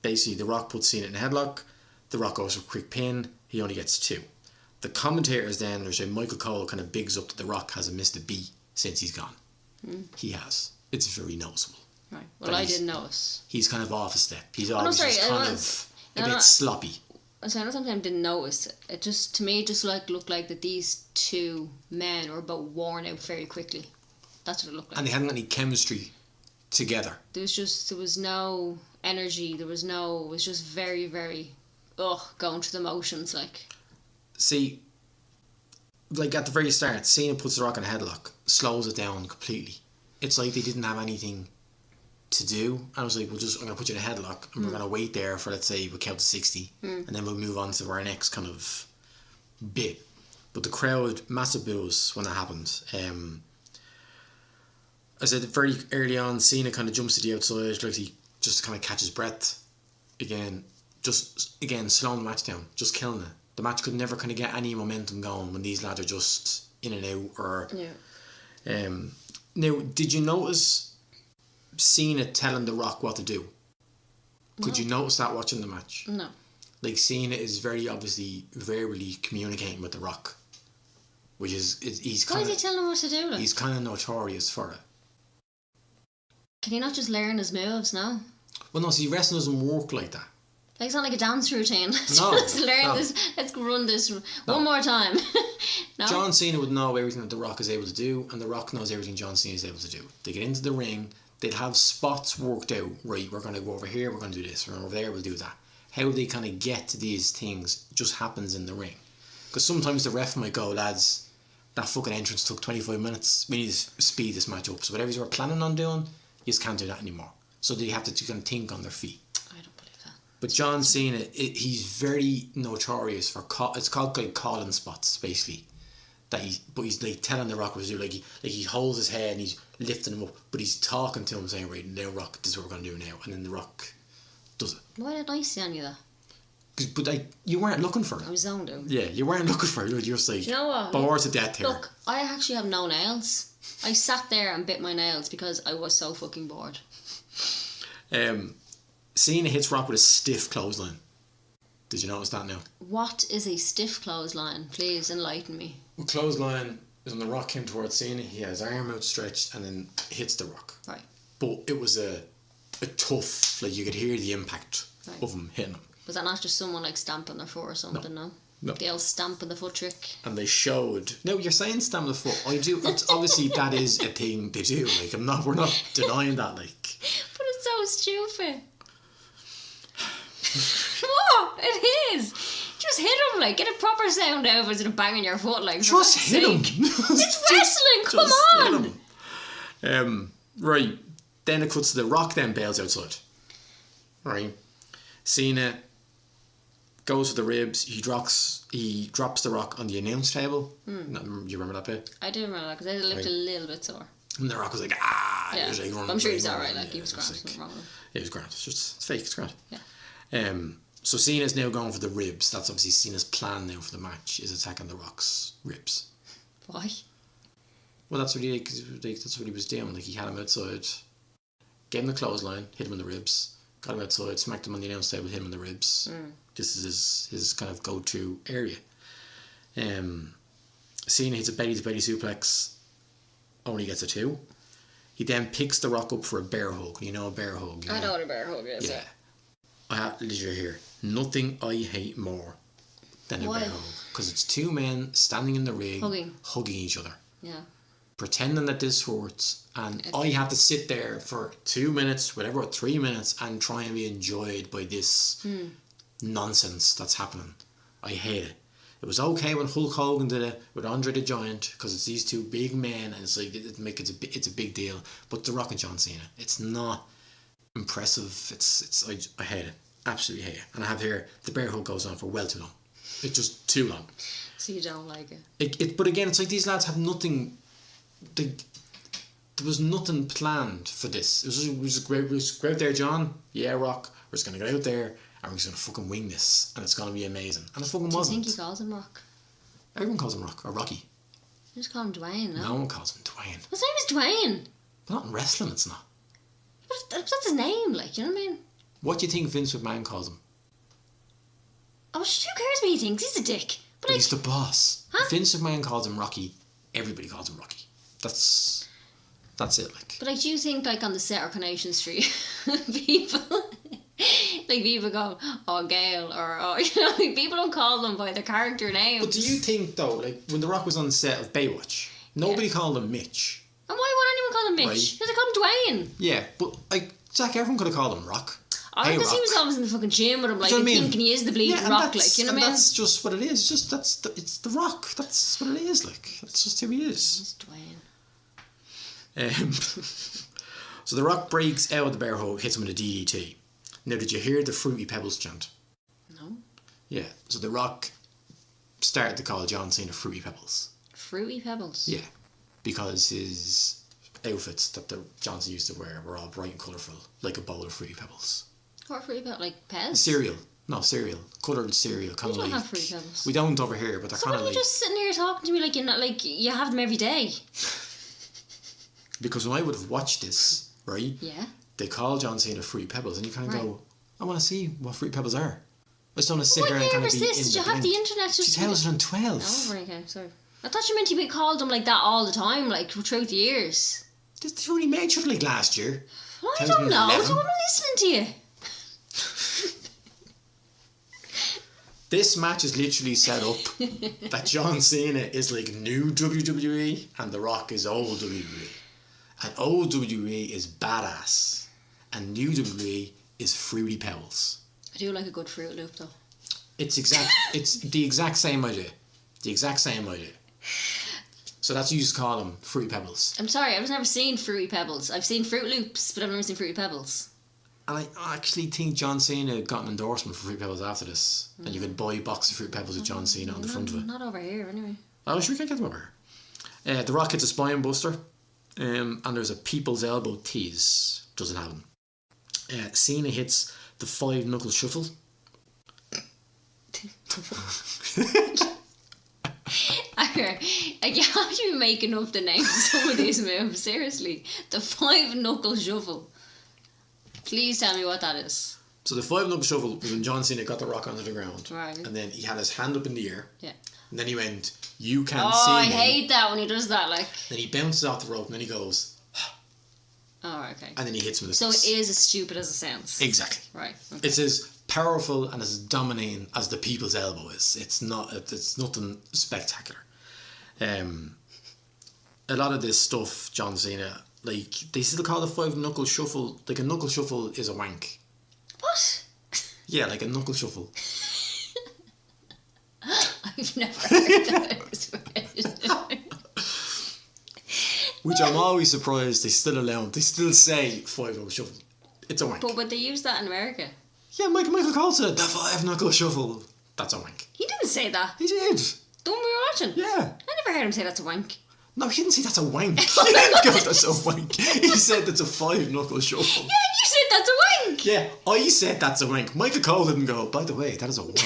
Basically, The Rock puts Cena in a headlock. The Rock goes for a quick pin. He only gets 2. The commentators then, there's Michael Cole kind of bigs up that The Rock hasn't missed a beat since he's gone. He has. It's very noticeable. Right. Well, But I he's- didn't notice. He's kind of off a step. He's no, always sorry, just I kind was- of a no, bit no. sloppy. So I know sometimes didn't notice. It just, to me, it just like looked like that these two men were about worn out very quickly. That's what it looked like. And they hadn't got any chemistry together. There was no energy. It was just very, very, going through the motions like. See, like at the very start, Cena puts The Rock in a headlock, slows it down completely. It's like they didn't have anything to do. And I was like, I'm going to put you in a headlock and we're going to wait there for, let's say, we'll count to 60 and then we'll move on to our next kind of bit. But the crowd, massive boos when that happened. I said very early on, Cena kind of jumps to the outside, like he just kind of catches breath. Again, slowing the match down, just killing it. The match could never kind of get any momentum going when these lads are just in and out. Or now, did you notice Cena telling The Rock what to do? Could you notice that watching the match? No. Like, Cena is very obviously verbally communicating with The Rock, which is he's kind of. Why is he telling him what to do? Like? He's kind of notorious for it. Can he not just learn his moves now? Well, no, see, wrestling doesn't work like that. Like, it's not like a dance routine. Let's No, just learn no. this. Let's run this one more time. No? John Cena would know everything that The Rock is able to do, and The Rock knows everything John Cena is able to do. They get into the ring, they'd have spots worked out. Right, we're going to go over here, we're going to do this. We're going over there, we'll do that. How they kind of get to these things just happens in the ring. Because sometimes the ref might go, lads, that fucking entrance took 25 minutes. We need to speed this match up. So whatever you were planning on doing, you just can't do that anymore. So they have to kind of think on their feet. I don't believe that. But John Cena, he's very notorious for it's called like calling spots basically. But he's like telling The Rock what to do. Like he holds his head and he's lifting him up, but he's talking to him saying, right now, Rock, this is what we're gonna do now, and then The Rock does it. Why did I see any of that? But you weren't looking for it. I was zoned out. Yeah, you weren't looking for it. You're just like, you know what? bored to death here. Look, I actually have no nails. I sat there and bit my nails because I was so fucking bored. Cena hits Rock with a stiff clothesline. Did you notice that now? What is a stiff clothesline? Please enlighten me. Well, clothesline is when The Rock came towards Cena. He has his arm outstretched and then hits The Rock. Right. But it was a tough, like you could hear the impact Right. of him hitting him. Was that not just someone like stamping their foot or something? No. The old stamping the foot trick. And they showed. No, you're saying stamp the foot. I do. It's obviously that is a thing they do. Like we're not denying that. Like. But it's so stupid. What? It is. Just hit him, like get a proper sound out instead of banging your foot, like. Just hit him. It's wrestling. Come on. Hit him. Right. Then it cuts to The Rock. Then bails outside. Right. Cena goes for the ribs. He drops The Rock on the announce table. You remember that bit? I do remember that because it looked a little bit sore. And The Rock was like, ah. Yeah. He was like, I'm sure he was alright. Like he was grand. Like, Wrong with him. it was grand. It's fake. It's grand. Yeah. So Cena's now going for the ribs. That's obviously Cena's plan now for the match, is attacking The Rock's ribs. Why? Well, that's what he was doing. Like he had him outside, gave him the clothesline, hit him in the ribs, got him outside, smacked him on the announce table, hit him in the ribs. This is his kind of go-to area. Cena hits a belly-to-belly suplex, only gets a 2. He then picks The Rock up for a bear hug. You know a bear hug? I know what a bear hug is. Yeah. I have leisure here. Nothing I hate more than a bear hug. Because it's two men standing in the ring, hugging each other. Yeah. Pretending that this hurts, and I have to sit there for 2 minutes, whatever, 3 minutes, and try and be enjoyed by this nonsense that's happening. I hate it. It was okay when Hulk Hogan did it with Andre the Giant, because it's these two big men, and it's like it's a big deal. But The Rock and John Cena, it's not impressive. I hate it, absolutely hate it. And I have here the bear hug goes on for well too long. It's just too long. So you don't like it? But again, it's like these lads have nothing. There was nothing planned for this. It was just go out there, John. Yeah, Rock. We're just gonna go out there and we're just gonna fucking wing this, and it's gonna be amazing. And it fucking wasn't. Do you think he calls him Rock? Everyone calls him Rock or Rocky. You just call him Dwayne, no? No one calls him Dwayne. His name is Dwayne. But not in wrestling, it's not. But that's his name, like, you know what I mean? What do you think Vince McMahon calls him? Oh, who cares what he thinks? He's a dick. But he's the boss. Huh? Vince McMahon calls him Rocky. Everybody calls him Rocky. That's it, like. But do you think, like, on the set of Coronation Street, people go, oh, Gail, or, oh, you know, like, people don't call them by their character names. But do you think, though, like, when The Rock was on the set of Baywatch, nobody called him Mitch. And why would anyone call him Mitch? Because they call him Dwayne. Yeah, but, like, Zac Efron could have called him Rock. I because he was always in the fucking gym with him, like, thinking he is the bleeding Rock, like, you know what I mean? That's just what it is. It's The Rock. That's what it is, like. That's just who he is. It's Dwayne. So The Rock breaks out of the bear hug, hits him with a DDT. Now, did you hear the Fruity Pebbles chant? No. Yeah, so The Rock started to call John Cena Fruity Pebbles. Fruity Pebbles? Yeah, because his outfits that Johnson used to wear were all bright and colourful, like a bowl of Fruity Pebbles. What Fruity Pebbles? Like Pez? Cereal. No, cereal. Coloured cereal. Kind We of don't like... have Fruity Pebbles. We don't over here, but they're So kind why of are like... you just sitting here talking to me like you're not, like you have them every day? Because when I would have watched this, right? Yeah. They call John Cena Fruity Pebbles, and you kind of Right. go, I want to see what Fruity Pebbles are. I just don't want to sit What here and year kind of was be this? in Did you have the internet? Just 2012. Oh, right, okay, sorry. I thought you meant to be called them like that all the time, like throughout the years. They only made it like last year. Well, I don't know. 2011. So I'm listening to you. This match is literally set up that John Cena is like new WWE and The Rock is old WWE. And old WWE is badass. And new WWE is Fruity Pebbles. I do like a good Fruit Loop though. It's the exact same idea. The exact same idea. So that's what you just call them, Fruity Pebbles. I'm sorry, I've never seen Fruity Pebbles. I've seen Fruit Loops, but I've never seen Fruity Pebbles. And I actually think John Cena got an endorsement for Fruity Pebbles after this. And you could buy a box of Fruity Pebbles with John Cena on the front of it. Not over here, anyway. Oh, sure, we can't get them over here. The Rock hits a spine buster. And there's a people's elbow tease. Doesn't happen. Cena hits the 5-knuckle shuffle. You have to be making up the names of some of these moves. Seriously. The 5-knuckle shuffle. Please tell me what that is. So the 5-knuckle shuffle was when John Cena got the Rock onto the ground. Right. And then he had his hand up in the air. Yeah. And then he went, you can't Oh, see I me. hate that when he does that, like. Then he bounces off the rope and then he goes, Oh, right, okay. and then he hits him with So this. it is as stupid as it sounds. Exactly. Right. Okay. It's as powerful and as dominating as the people's elbow is. It's nothing spectacular. A lot of this stuff, John Cena, like, they still call the 5-knuckle shuffle, like a knuckle shuffle is a wank. What? Yeah, like a knuckle shuffle. I've never heard that. Which I'm always surprised they still allow. They still say 5-knuckle shuffle. It's a wank. But would they use that in America? Yeah, Michael Cole said the 5-knuckle shuffle. That's a wank. He didn't say that. He did. The one we were watching? Yeah. I never heard him say that's a wank. No, he didn't say that's a wank. He didn't go, that's a wank. He said that's a 5-knuckle shuffle. Yeah, you said that's a wank. Yeah, I said that's a wank. Michael Cole didn't go, by the way, that is a wank.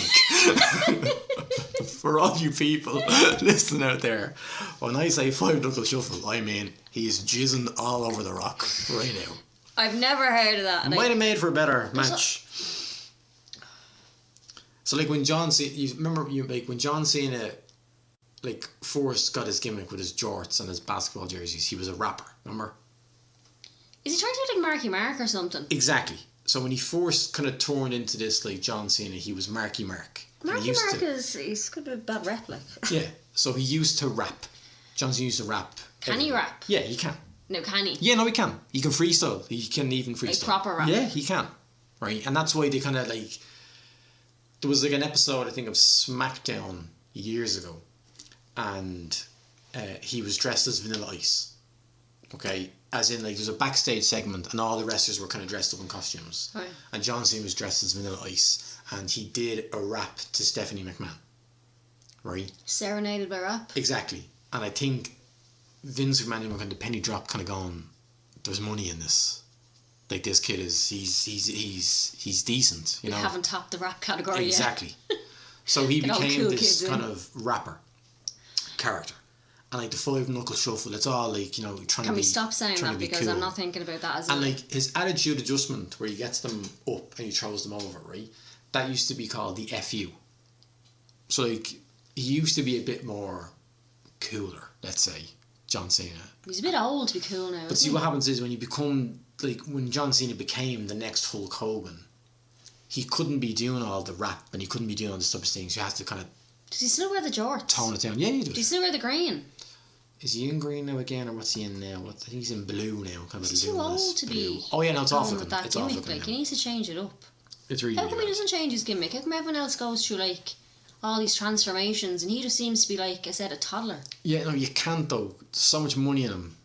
For all you people listening out there, when I say 5-knuckle shuffle, I mean he is jizzing all over the Rock right now. I've never heard of that. Might have made for a better match. So like when John Cena, you remember when John Cena like first got his gimmick with his jorts and his basketball jerseys, he was a rapper, remember? Is he trying to do like Marky Mark or something? Exactly. So when he first kind of turned into this like John Cena, he was Marky Mark. Marky Mark he's got a bad rep, like. Yeah, so he used to rap. John Cena used to rap. Can he rap? Yeah, he can. No, can he? Yeah, no, he can. He can freestyle. He can even freestyle. Like proper rap? Yeah, he can. Right, and that's why they kind of like... There was like an episode, I think, of SmackDown years ago, and he was dressed as Vanilla Ice. Okay, as in like there's a backstage segment and all the wrestlers were kind of dressed up in costumes. Right. And John Cena was dressed as Vanilla Ice, and he did a rap to Stephanie McMahon. Right? Serenaded by rap? Exactly. And I think Vince McMahon kind of penny drop kind of going, there's money in this. Like this kid is he's decent, you know. We haven't topped the rap category exactly. So he Get all became cool this kids kind in. of rapper character. And like the 5-knuckle shuffle, it's all like, you know, trying Can to be... we stop saying trying that to be because cool. I'm not thinking about that as And well. like his attitude adjustment where he gets them up and he throws them over, right? That used to be called the FU. So like he used to be a bit more cooler, let's say, John Cena. He's a bit old to be cool now. But see what happens is when you become like when John Cena became the next Hulk Hogan, he couldn't be doing all the rap and he couldn't be doing all this type of things. You have to kind of Does he still wear the jorts? tone it down. Yeah, he Does he does. still wear the green? Is he in green now again, or what's he in now? I think he's in blue now. Kind of He's too luminous old to blue. be Oh yeah, no, it's off going looking. with that It's off gimmick. looking Like now. he needs to change it up. It's really, How really come he bad. doesn't change his gimmick? How come everyone else goes through like all these transformations and he just seems to be like I said, a toddler? Yeah, no, you can't though. There's so much money in him.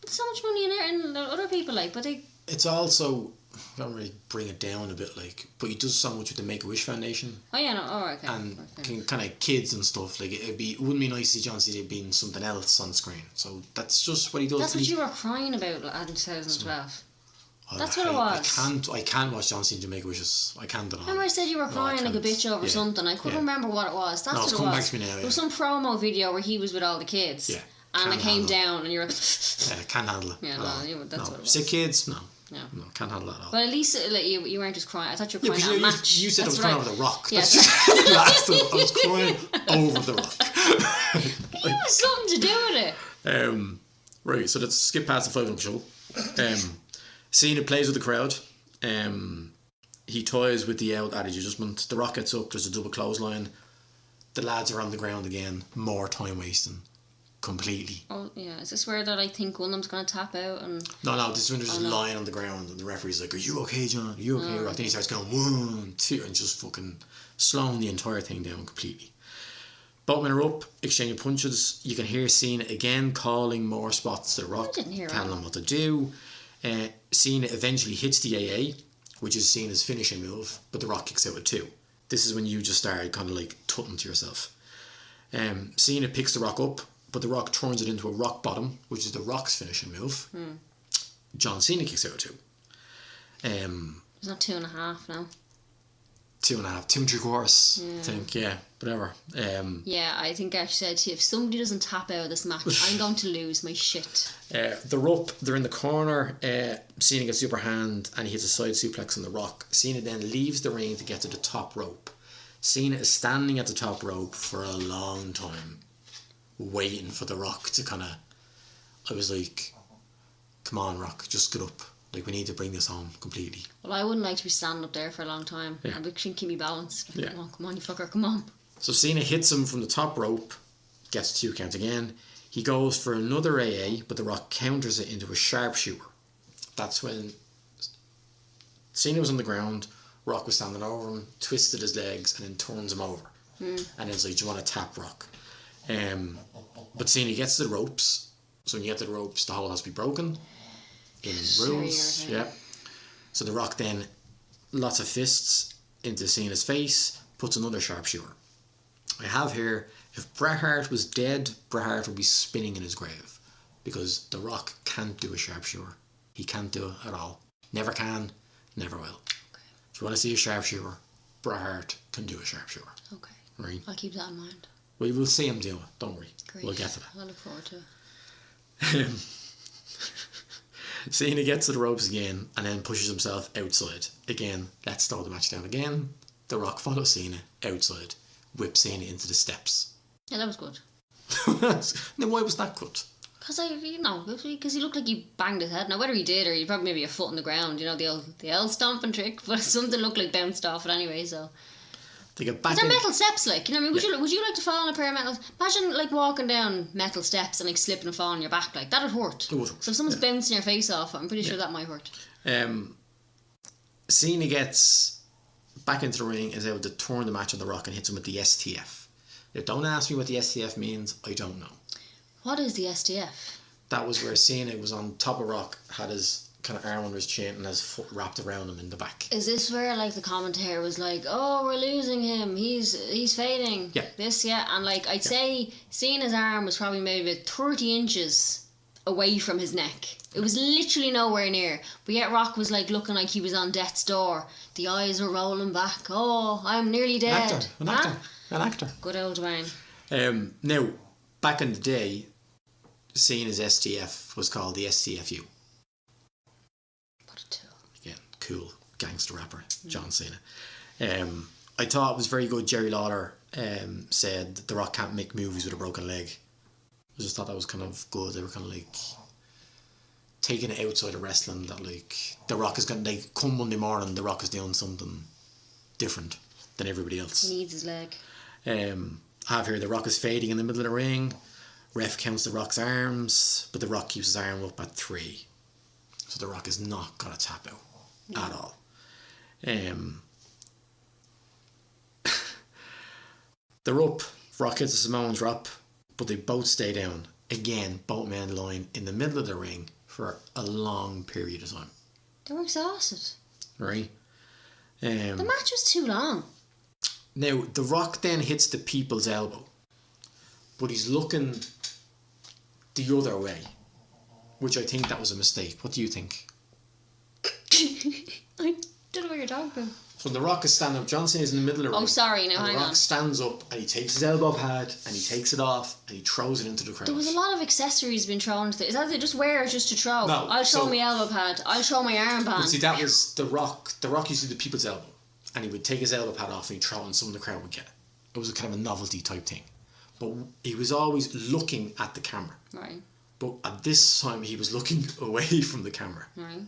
There's so much money in there and other people like, but they It's also don't really bring it down a bit, like, but he does so much with the Make-A-Wish Foundation. Oh yeah, no, okay. And Okay. kind of kids and stuff. Like it wouldn't be nice to see John Cena being something else on screen. So that's just what he does. That's what you were crying about in 2012. That's what it was. I can't watch John Cena do Make-A-Wishes. I can't deny. Remember I said you were crying like a bitch over something. I couldn't remember what it was. That's No, what it's it coming was. back to me now, There was some promo video where he was with all the kids. Yeah. And I Can't came handle it. down and you were like, Yeah, can't handle it. yeah, no, that's what it was. Sick kids? No. Yeah. No, can't handle that at all. But at least like, you weren't just crying. I thought you were crying because at a match. you said That's I was what crying over the Rock. Yeah. That's just last time. I was crying over the Rock. It has something to do with it. Right, so let's skip past the 5 show. Cena plays with the crowd. He toys with the old attitude adjustment. The Rock gets up, there's a double clothesline. The lads are on the ground again. More time wasting. Completely. Oh yeah, is this where that I think one of them's gonna tap out and No, this is when they're just lying on the ground and the referee's like, "Are you okay, John? Are you okay?" Rock? Then he starts going 1, 2 and just fucking slowing the entire thing down completely. Both men are up, exchanging punches. You can hear Cena again calling more spots to Rock, I didn't hear telling that. him what to do. Cena eventually hits the AA, which is Cena's finishing move, but the Rock kicks out at 2. This is when you just started kind of like tutting to yourself. Cena picks the Rock up, but the Rock turns it into a rock bottom, which is the Rock's finishing move. John Cena kicks out at 2. it's not 2.5 now. 2.5, 2 3/4. I think, whatever. Yeah, I think I said to you, if somebody doesn't tap out of this match, I'm going to lose my shit. They're up, they're in the corner. Cena gets the upper hand and he hits a side suplex on the Rock. Cena then leaves the ring to get to the top rope. Cena is standing at the top rope for a long time, waiting for the Rock to kind of. I was like, come on, Rock, just get up. Like, we need to bring this home completely. Well, I wouldn't like to be standing up there for a long time. Yeah. I would keep me balanced. Yeah. Come on, you fucker, come on. So Cena hits him from the top rope, gets a 2 count again. He goes for another AA, but the Rock counters it into a sharpshooter. That's when Cena was on the ground, Rock was standing over him, twisted his legs, and then turns him over. And then it's like, do you want to tap Rock? But Cena gets to the ropes. So when you get to the ropes, the hold has to be broken. In rules. irritating. Yeah. So the Rock then, lots of fists into Cena's face, puts another sharpshooter. I have here, if Bret Hart was dead, Bret Hart would be spinning in his grave. Because the Rock can't do a sharpshooter. He can't do it at all. Never can, never will. Okay. If you want to see a sharpshooter, Bret Hart can do a sharpshooter. Okay. Right? I'll keep that in mind. We will see him do it, don't worry. Great. We'll get to that. I look forward to it. Cena gets to the ropes again and then pushes himself outside. Again, let's throw the match down again. The Rock follows Cena outside, whips Cena into the steps. Yeah, that was good. Now, why was that good? Because he looked like he banged his head. Now, whether he did or he probably maybe a foot on the ground, the old stomping trick, but something looked like bounced off it anyway, so. They get back They're in. metal steps, like, would you like to fall on a pair of metal? Imagine, like, walking down metal steps and, like, slipping and falling on your back, like, that'd hurt. It would hurt, So if someone's bouncing your face off, I'm pretty sure that might hurt. Cena gets back into the ring, is able to turn the match on the Rock and hits him with the STF. Now, don't ask me what the STF means, I don't know. What is the STF? That was where Cena was on top of Rock, had his kind of arm under his chin and his foot wrapped around him in the back. Is this where, like, the commentator was like, oh, we're losing him, he's fading. Yeah. And, like, I'd say Cena's arm was probably maybe 30 inches away from his neck. It was literally nowhere near. But yet Rock was, like, looking like he was on death's door. The eyes were rolling back. Oh, I'm nearly dead. An actor. Good old Dwayne. Now, back in the day, Cena's STF was called the STFU. What a tool. Again, cool gangster rapper, John Cena. I thought it was very good. Jerry Lawler said The Rock can't make movies with a broken leg. I just thought that was kind of good. They were kind of like taking it outside of wrestling, that like The Rock is going to, like, come Monday morning, The Rock is doing something different than everybody else. He needs his leg. I have here The Rock is fading in the middle of the ring. Ref counts The Rock's arms, but The Rock keeps his arm up at 3. So The Rock is not going to tap out at all. They're up. Rock hits a Samoan drop, but they both stay down. Again, both men lying in the middle of the ring for a long period of time. They were exhausted. right? The match was too long. Now, The Rock then hits the people's elbow, but he's looking the other way, which I think that was a mistake. What do you think? I don't know what you're talking about. So The Rock is standing up. John Cena is in the middle of the ring. Oh, sorry, now and hang The Rock on. stands up and he takes his elbow pad and he takes it off and he throws it into the crowd. There was a lot of accessories being thrown into it. Is that they just wear it just to throw? No, I'll throw so- my elbow pad. I'll throw my armband. But see, that was The Rock. The Rock used to do the people's elbow, and he would take his elbow pad off and he'd throw it, and some of the crowd would get it. It was a kind of a novelty type thing. But he was always looking at the camera. Right. But at this time, he was looking away from the camera. Right.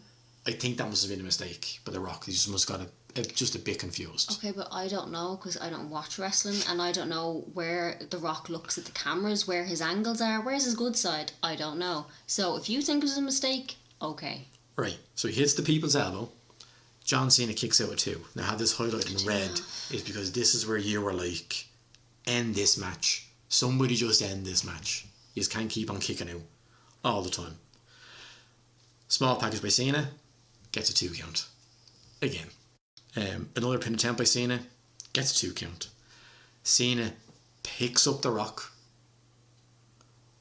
I think that must have been a mistake by The Rock. He just must have got just a bit confused. Okay, but I don't know because I don't watch wrestling and I don't know where The Rock looks at the cameras, where his angles are, where's his good side. I don't know. So if you think it was a mistake, okay. Right, so he hits the people's elbow. John Cena kicks out at 2. Now, I have this highlighted in red is because this is where you were like, end this match. Somebody just end this match. You just can't keep on kicking out all the time. Small package by Cena, gets a 2 count. Again. Another pin attempt by Cena, gets a 2 count. Cena picks up The Rock,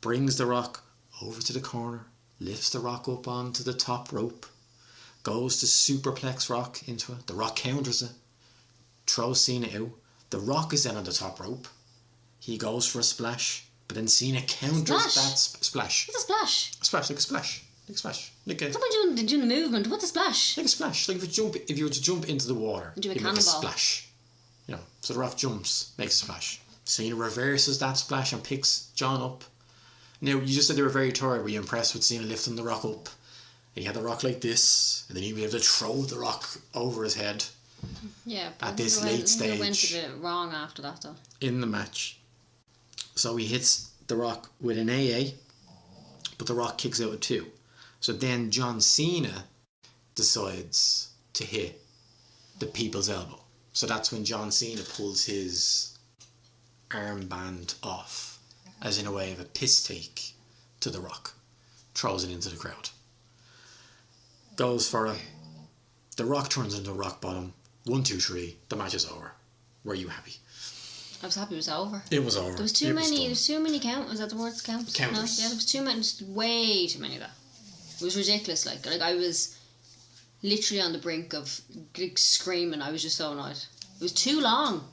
brings The Rock over to the corner, lifts The Rock up onto the top rope, goes to superplex Rock into it. The Rock counters it, throws Cena out. The Rock is then on the top rope. He goes for a splash, but then Cena counters that splash. What's a splash? A splash, like a splash. Like a splash. Like a, What am I doing the movement? What's a splash? like a splash. Like if you were to jump into the water, Do a you make a cannonball. splash. You know, so The Rock jumps, makes a splash. Cena reverses that splash and picks John up. Now, you just said they were very tired. Were you impressed with Cena lifting The Rock up? And he had The Rock like this, and then he'd be able to throw The Rock over his head Yeah, but at this I think late it went stage a bit wrong after that though. in the match. So he hits The Rock with an AA, but The Rock kicks out at 2. So then John Cena decides to hit the people's elbow. So that's when John Cena pulls his armband off, as in a way of a piss take to The Rock. Throws it into the crowd. Goes for it. The Rock turns into a rock bottom. 1, 2, 3. The match is over. Were you happy? I was happy it was over. It was over. There was too many. There was too many count. Was that the word? Counts. Counters. No, yeah, there was too many. Way too many of that. It was ridiculous. Like I was literally on the brink of screaming. I was just so annoyed. It was too long.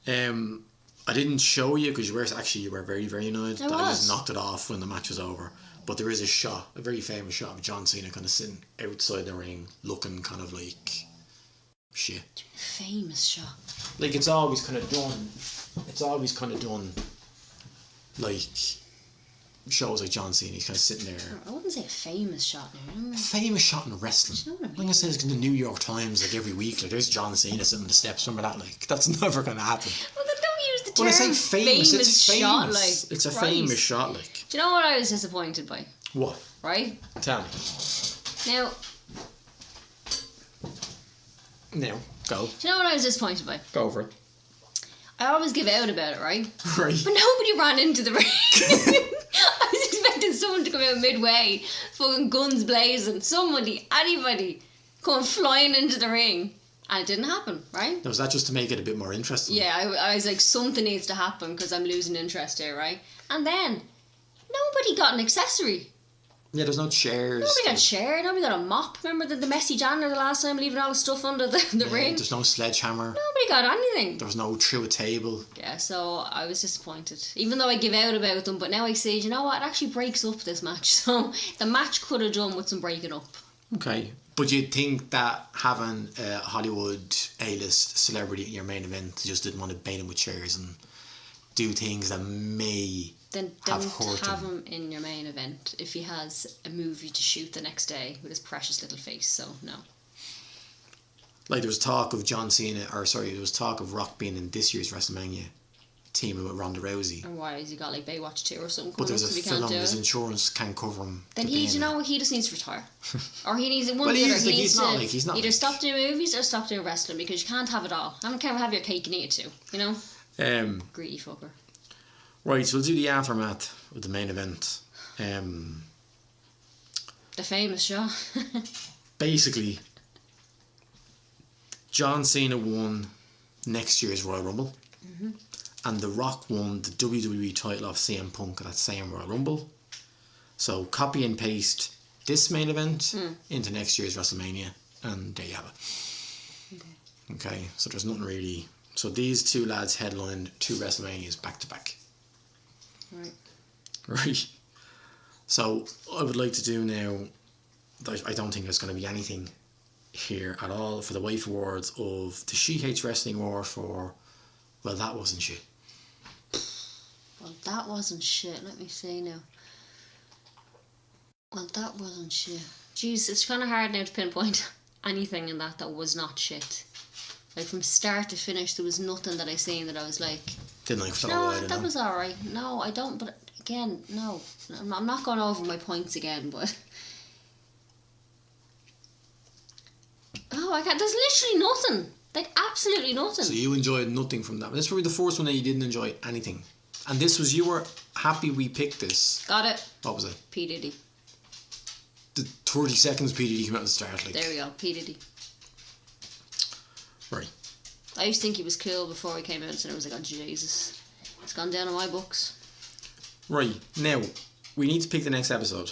I didn't show you because you were very, very annoyed I that I was. just knocked it off when the match was over. But there is a shot, a very famous shot of John Cena kind of sitting outside the ring, looking kind of like shit. Famous shot. Like it's always kind of done. It's always kind of done. Like shows like John Cena, he's kind of sitting there. I wouldn't say a famous shot. Now, remember? Famous shot in wrestling. Do you know what I Like I said, it's in the New York Times like every week. Like there's John Cena sitting on the steps. Remember that? Like that's never gonna happen. Well, then don't use the term When I say famous, it's famous. shot. Like It's a Christ. famous shot. Like Do you know what I was disappointed by? what? Right Tell me. now, Now go. do you know what I was disappointed by? Go over it. I always give out about it, right? Right. But nobody ran into the ring. I was expecting someone to come out midway, fucking guns blazing, anybody, come flying into the ring. And it didn't happen, right? Now, was that just to make it a bit more interesting? Yeah, I was like, something needs to happen because I'm losing interest here, right? And then, nobody got an accessory. Yeah, there's no chairs. Nobody got a chair, nobody got a mop. Remember the messy janitor the last time leaving all the stuff under the ring? There's no sledgehammer. Nobody got anything. There was no through a table. Yeah, so I was disappointed. Even though I give out about them, but now I say, you know what, it actually breaks up this match. So the match could have done with some breaking up. Okay. But you'd think that having a Hollywood A-list celebrity in your main event just didn't want to bait him with chairs and do things that may Then have don't hurt have him. him in your main event if he has a movie to shoot the next day with his precious little face, so no. Like there was talk of there was talk of Rock being in this year's WrestleMania, teaming with Ronda Rousey. And why has he got like Baywatch 2 or something? But coming there's up a so he can't film, do his it? insurance can't cover him. Then to he, be in you it. know, he just needs to retire. Or he needs one Well, or the he other. is, He like, needs he's not either like- stop doing movies or stop doing wrestling because you can't have it all. I can't have your cake and eat it too, you know? Greedy fucker. Right, so we'll do the aftermath of the main event. The famous show. Basically, John Cena won next year's Royal Rumble. And The Rock won the WWE title off CM Punk at that same Royal Rumble. So copy and paste this main event into next year's WrestleMania, and there you have it. Okay, so there's nothing really. So these two lads headlined 2 WrestleManias back to back. Right. So I would like to do now. I don't think there's going to be anything here at all for the wife awards of the She Hates Wrestling Award for. Well, that wasn't shit. Well, that wasn't shit. Let me see now. Well, that wasn't shit. Jeez, it's kind of hard now to pinpoint anything in that was not shit. Like, from start to finish, there was nothing that I seen that I was like... Didn't like that was alright. No, I don't, but again, no. I'm not going over my points again, but... Oh, I can't. There's literally nothing. Like, absolutely nothing. So you enjoyed nothing from that. This is probably the first one that you didn't enjoy anything. And this was, you were happy we picked this. Got it. What was it? P. Diddy. The 30 seconds P. Diddy came out at the start. Like. There we go, P. Diddy. Right. I used to think he was cool before he came out, and I was like, oh Jesus. It's gone down in my books. Right. Now, we need to pick the next episode.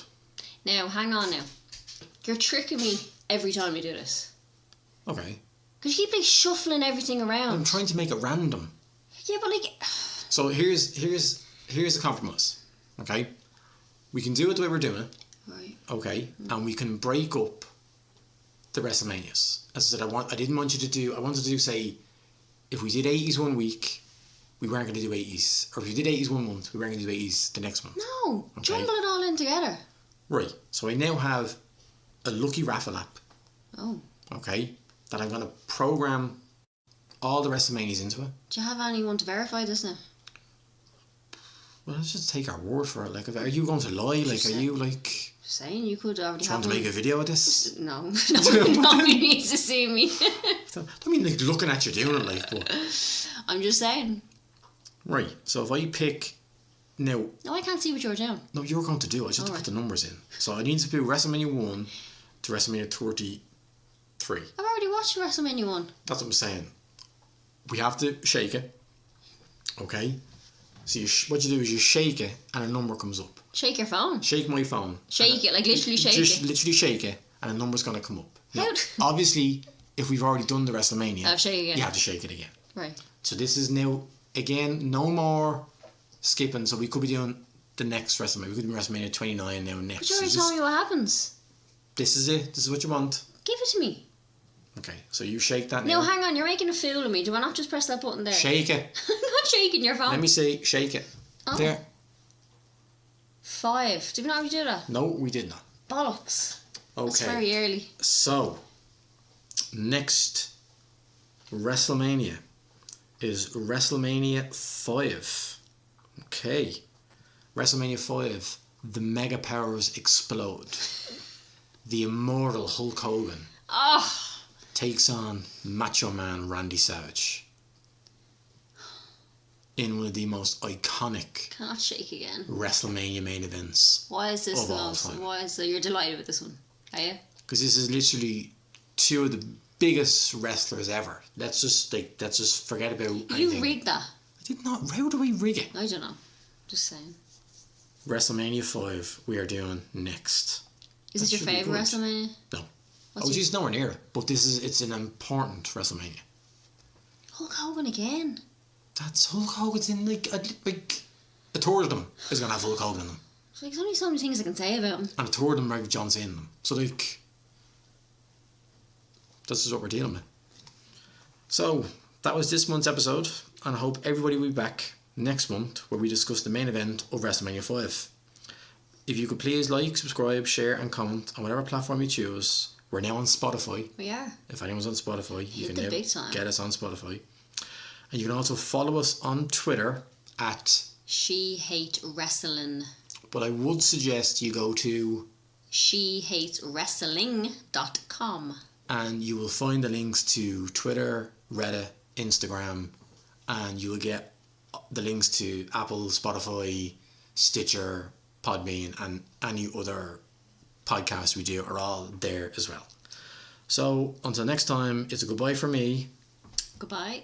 Now, hang on now. You're tricking me every time you do this. Okay. Because you keep like shuffling everything around. I'm trying to make it random. Yeah, but like... So here's a compromise. Okay? We can do it the way we're doing it. Right. Okay? And we can break up the WrestleManias. As I said, I wanted to do, say, if we did 80s one week, we weren't going to do 80s. Or if we did 80s one month, we weren't going to do 80s the next month. No. Okay? Jumble it all in together. Right. So I now have a lucky raffle app. Oh. Okay? That I'm going to program all the WrestleManias into it. Do you have anyone to verify this now? Well, let's just take our word for it. Like, are you going to lie? Like, are you like... Saying you could already trying to make a video of this? No. Nobody needs to see me. I don't mean like looking at you doing it, like, but... I'm just saying. Right, so if I pick... Now... No, I can't see what you're doing. No, you're going to do it. I just have to put the numbers in. So I need to do WrestleMania 1 to WrestleMania 33. I've already watched WrestleMania 1. That's what I'm saying. We have to shake it. Okay? So what you do is you shake it and a number comes up. Shake your phone. Shake my phone. Shake it, like literally shake just it. Literally shake it and a number's going to come up. Now, obviously, if we've already done the WrestleMania, shake again. You have to shake it again. Right. So this is now, again, no more skipping. So we could be doing the next WrestleMania. We could be WrestleMania 29 now next. But you already told me what happens. This is it. This is what you want. Give it to me. Okay, so you shake that now. No, hang on. You're making a fool of me. Do I not just press that button there? Shake it. I'm not shaking your phone. Let me see. Shake it. Oh. There. 5. Did we not already do that? No, we did not. Bollocks. Okay. That's very early. So, next WrestleMania is WrestleMania 5. Okay. WrestleMania 5. The Mega Powers explode. The immortal Hulk Hogan takes on Macho Man Randy Savage in one of the most iconic Cannot shake again. WrestleMania main events. Why is this of all time. Why is you're delighted with this one? Are you? Because this is literally 2 of the biggest wrestlers ever. Let's just forget about anything. You rigged that. I did not. How do we rig it? I don't know. Just saying. WrestleMania 5 we are doing next. Is it your favourite WrestleMania? No. It's nowhere near it. But it's an important WrestleMania. Hulk Hogan again? That's Hulk Hogan's in like a third of them is going to have Hulk Hogan in them. So there's only so many things I can say about him. And a third of them have John Cena in them. So like, this is what we're dealing with. So that was this month's episode. And I hope everybody will be back next month where we discuss the main event of WrestleMania 5. If you could please like, subscribe, share and comment on whatever platform you choose. We're now on Spotify. We are. If anyone's on Spotify, you can now big time. get us on Spotify. And you can also follow us on Twitter at She Hate Wrestling. But I would suggest you go to shehateswrestling.com and you will find the links to Twitter, Reddit, Instagram, and you will get the links to Apple, Spotify, Stitcher, Podbean, and any other podcasts we do are all there as well. So until next time, it's a goodbye from me. Goodbye.